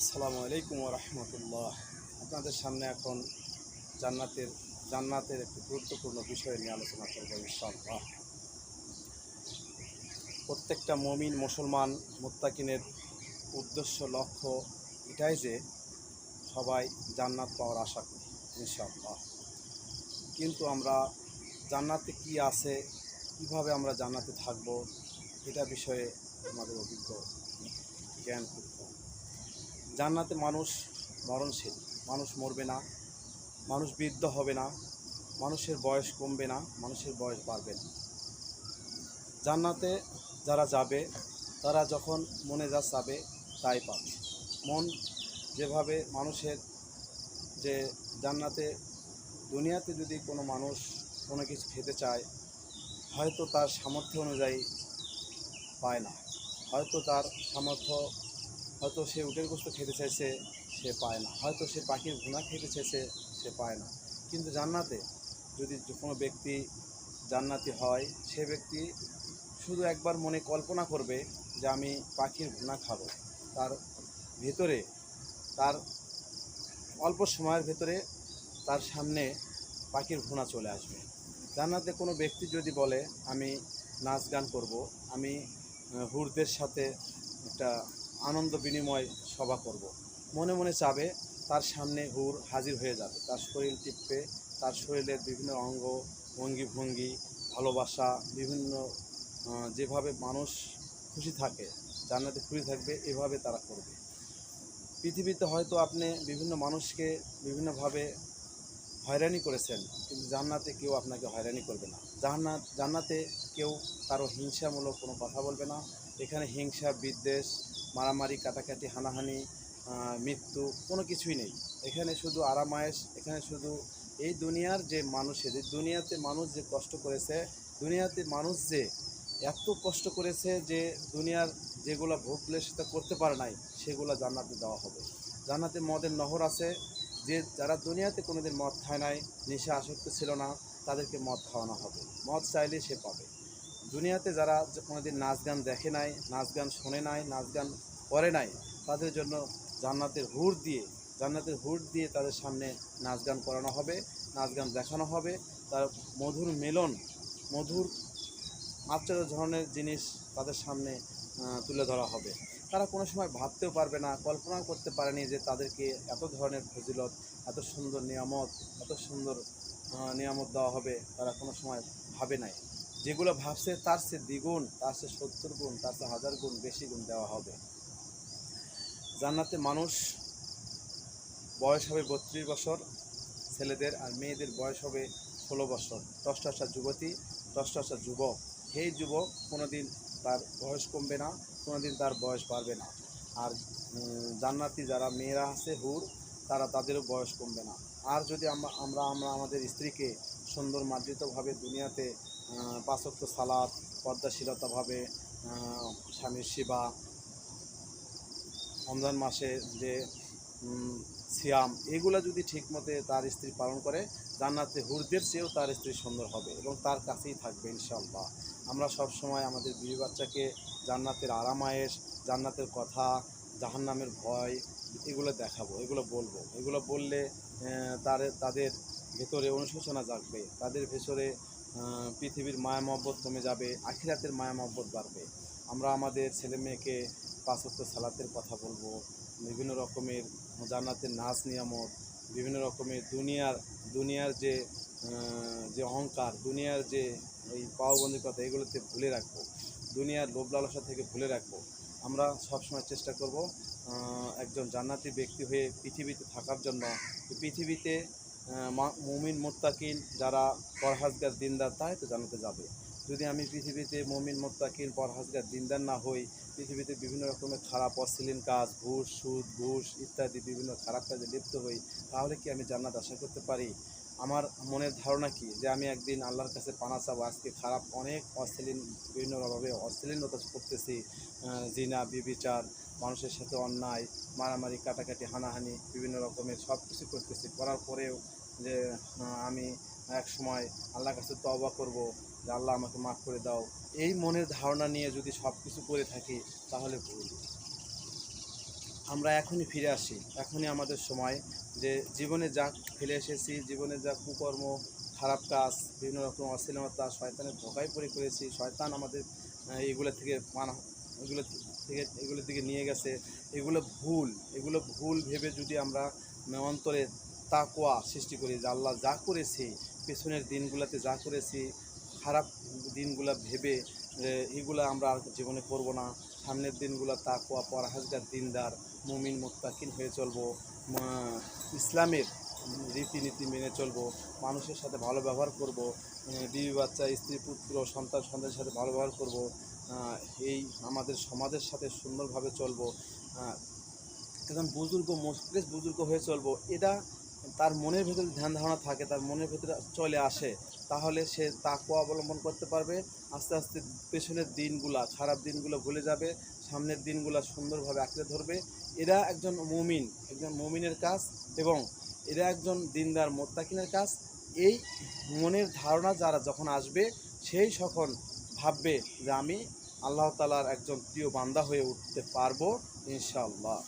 আসসালামু আলাইকুম ওয়া রাহমাতুল্লাহ। আপনাদের সামনে এখন জান্নাতের একটি গুরুত্বপূর্ণ বিষয় নিয়ে আলোচনা করব ইনশাআল্লাহ। প্রত্যেকটা মুমিন মুসলমান মুত্তাকিনের উদ্দেশ্য লক্ষ্য এটাই যে সবাই জান্নাত পাওয়ার আশা করি ইনশাআল্লাহ। কিন্তু আমরা জান্নাতে কি আছে, কিভাবে আমরা জান্নাতে থাকব, এটা বিষয়ে আমাদের অভিজ্ঞ জ্ঞান খুব কম। জান্নাতে মানুষ মরণশীল, মানুষ মরবে না, মানুষ বৃদ্ধ হবে না, মানুষের বয়স কমবে না, মানুষের বয়স বাড়বে না। জান্নাতে যারা যাবে তারা যখন মনে যা চাবে তাই পাবে। মন যেভাবে মানুষের যে জান্নাতে দুনিয়াতে যদি কোনো মানুষ কোনো কিছু খেতে চায়, হয়তো তার সামর্থ্য অনুযায়ী পায় না, হয়তো তার সামর্থ্য, হয়তো সে উটের গোস্ত খেতে চাইছে, সে পায় না, হয়তো সে পাখির ভুনা খেতে চাইছে, সে পায় না। কিন্তু জান্নাতে যদি কোনো ব্যক্তি জান্নাতি হয়, সে ব্যক্তি শুধু একবার মনে কল্পনা করবে যে আমি পাখির ভুনা খাবো, তার ভেতরে, তার অল্প সময়ের ভেতরে তার সামনে পাখির ভুনা চলে আসবে। জান্নাতে কোনো ব্যক্তি যদি বলে আমি নাচ গান করব, আমি হুরদের সাথে একটা আনন্দ বিনিময় সভা করব, মনে মনে চাবে, তার সামনে হুর হাজির হয়ে যাবে, তার শরীর টিপবে, তার শরীরের বিভিন্ন অঙ্গ অঙ্গি ভঙ্গি, ভালোবাসা, বিভিন্ন যেভাবে মানুষ খুশি থাকে, জান্নাতে খুশি থাকবে, এভাবে তারা করবে। পৃথিবীতে হয়তো আপনি বিভিন্ন মানুষকে বিভিন্নভাবে হয়রানি করেছেন, কিন্তু জান্নাতে কেউ আপনাকে হয়রানি করবে না। জান্নাতে কেউ কারো হিংসামূলক কোনো কথা বলবে না। এখানে হিংসা, বিদ্বেষ, মারামারি, কাটাকাটি, হানাহানি, মৃত্যু কোনো কিছুই নেই। এখানে শুধু আরামায়েশ, এখানে শুধু এই দুনিয়ার যে মানুষের, এই দুনিয়াতে মানুষ যে কষ্ট করেছে, দুনিয়াতে মানুষ যে এত কষ্ট করেছে যে দুনিয়ার যেগুলো ভোগ বিলাসিতা করতে পারে নাই, সেগুলো জান্নাতে দেওয়া হবে। জান্নাতে মদের নহর আছে, যে যারা দুনিয়াতে কোনোদিন মদ খায় নাই, নেশা আসক্ত ছিল না, তাদেরকে মদ খাওয়ানো হবে। মদ চাইলে সে পাবে। দুনিয়াতে যারা কোনোদিন নাচ গান দেখে নাই, নাচ গান শোনে নাই, নাচ গান করে নাই, তাদের জন্য জান্নাতের হুর দিয়ে তাদের সামনে নাচ গান করানো হবে, নাচ গান দেখানো হবে। তার মধুর মেলন, মধুর আশ্চর্য ধরনের জিনিস তাদের সামনে তুলে ধরা হবে। তারা কোনো সময় ভাবতেও পারবে না, কল্পনাও করতে পারেনি যে তাদেরকে এত ধরনের ফজিলত, এত সুন্দর নিয়ামত, এত সুন্দর নিয়ামত দেওয়া হবে, তারা কোনো সময় ভাবে নাই। যেগুলো ভাবছে তার চেয়ে দ্বিগুণ, তার চেয়ে 70 গুণ, তার চেয়ে 1000 গুণ বেশি গুণ দেওয়া হবে। জান্নাতে মানুষ বয়স হবে 32 বছর ছেলেদের, আর মেয়েদের বয়স হবে 16 বছর। টসটসা যুবতী, টসটসা যুবক। সেই যুবক কোনো দিন তার বয়স কমবে না, কোনো দিন তার বয়স বাড়বে না। আর জান্নাতি যারা মেয়েরা আছে হুর, তাদেরও বয়স কমবে না। আর যদি আমরা আমাদের স্ত্রীকে সুন্দর মার্জিতভাবে দুনিয়াতে 5 ওয়াক্ত সালাত, পর্দাশীলতাভাবে স্বামীর সেবা, রমজান মাসে যে সিয়াম, এগুলো যদি ঠিকমতে তার স্ত্রী পালন করে, জান্নাতে হুরদের চেয়েও তার স্ত্রী সুন্দর হবে এবং তার কাছেই থাকবে ইনশাআল্লাহ। আমরা সব সময় আমাদের বিবি বাচ্চাকে জান্নাতের আরামায়েশ, জান্নাতের কথা, জাহান্নামের ভয়, এগুলো দেখাবো, এগুলো বলবো। এগুলো বললে তাদের ভেতরে অনুশোচনা জাগবে, তাদের ভেতরে পৃথিবীর মায়া মহব্বত কমে যাবে, আখিরাতের মায়া মহব্বত বাড়বে। আমরা আমাদের ছেলে মেয়েকে 5 ওয়াক্ত সালাতের কথা বলবো, বিভিন্ন রকমের জান্নাতের নাচ নিয়ামত, বিভিন্ন রকমের দুনিয়ার যে অহংকার, দুনিয়ার যে এই পাওবন্দির কথা, এগুলোতে ভুলে রাখবো, দুনিয়ার লোভ লালসা থেকে ভুলে রাখবো। আমরা সবসময় চেষ্টা করব একজন জান্নাতি ব্যক্তি হয়ে পৃথিবীতে থাকার জন্য। পৃথিবীতে মুমিন মুত্তাকিন যারা পরহেজগার দিনদার, তাই তো জান্নাতে যাবে। যদি আমি পৃথিবীতে মুমিন মুত্তাকিন পরহেজগার দিনদার না হই, পৃথিবীতে বিভিন্ন রকমের খারাপ অশ্লীল কাজ, ঘুষ ইত্যাদি বিভিন্ন খারাপ কাজে লিপ্ত হই, তাহলে কি আমি জান্নাত আশা করতে পারি? আমার মনের ধারণা কি যে আমি একদিন আল্লাহর কাছে পানা চাবো? আজকে খারাপ অনেক বিভিন্নভাবে অশ্লীলতা করতেছি, জিনা, ব্যভিচার, মানুষের সাথে অন্যায়, মারামারি, কাটাকাটি, হানাহানি, বিভিন্ন রকমের সব কিছু করতেছি, করার পরেও যে আমি এক সময় আল্লাহর কাছে তওবা করব যে আল্লাহ আমাকে মাফ করে দাও, এই মনের ধারণা নিয়ে যদি সব কিছু করে থাকি, তাহলে ভুল। আমরা এখনই ফিরে আসি, এখনই আমাদের সময়, যে জীবনে যা ফেলে এসেছি, জীবনে যা কুকর্ম, খারাপ কাজ, বিভিন্ন রকম অশ্লীলতা, শয়তানের ধোঁকায় পড়ে করেছি, শয়তান আমাদের এগুলো থেকে এগুলোর দিকে নিয়ে গেছে। এগুলো ভুল ভেবে যদি আমরা অন্তরে তাকওয়া সৃষ্টি করি, যে আল্লাহ যা করেছি, পেছনের দিনগুলোতে যা করেছি, খারাপ দিনগুলো ভেবে এগুলো আমরা আর জীবনে করব না। সামনের দিনগুলো তাকওয়া, পরহেজগার, দিনদার, মুমিন, মুত্তাকিন হয়ে চলবো। ইসলামের রীতিনীতি মেনে চলবো, মানুষের সাথে ভালো ব্যবহার করব, বিবি বাচ্চা, স্ত্রী পুত্র সন্তানের সাথে ভালো ব্যবহার করব, এই আমাদের সমাজের সাথে সুন্দরভাবে চলবো, একজন বুজুর্গ হয়ে চলবো। এটা তার মনের ভেতরে ধ্যান ধারণা থাকে, তার মনের ভেতরে চলে আসে, তাহলে সে তাকওয়া অবলম্বন করতে পারবে। আস্তে আস্তে পেছনের দিনগুলা, খারাপ দিনগুলো ভুলে যাবে, সামনের দিনগুলা সুন্দরভাবে আঁকড়ে ধরবে। এরা একজন মুমিনের কাজ, এবং এরা একজন দিনদার মোত্তাকিনের কাজ। এই মনের ধারণা যারা যখন আসবে, সেই তখন ভাববে যে আমি আল্লাহ তাআলার একজন প্রিয় বান্দা হয়ে উঠতে পারবো ইনশাআল্লাহ।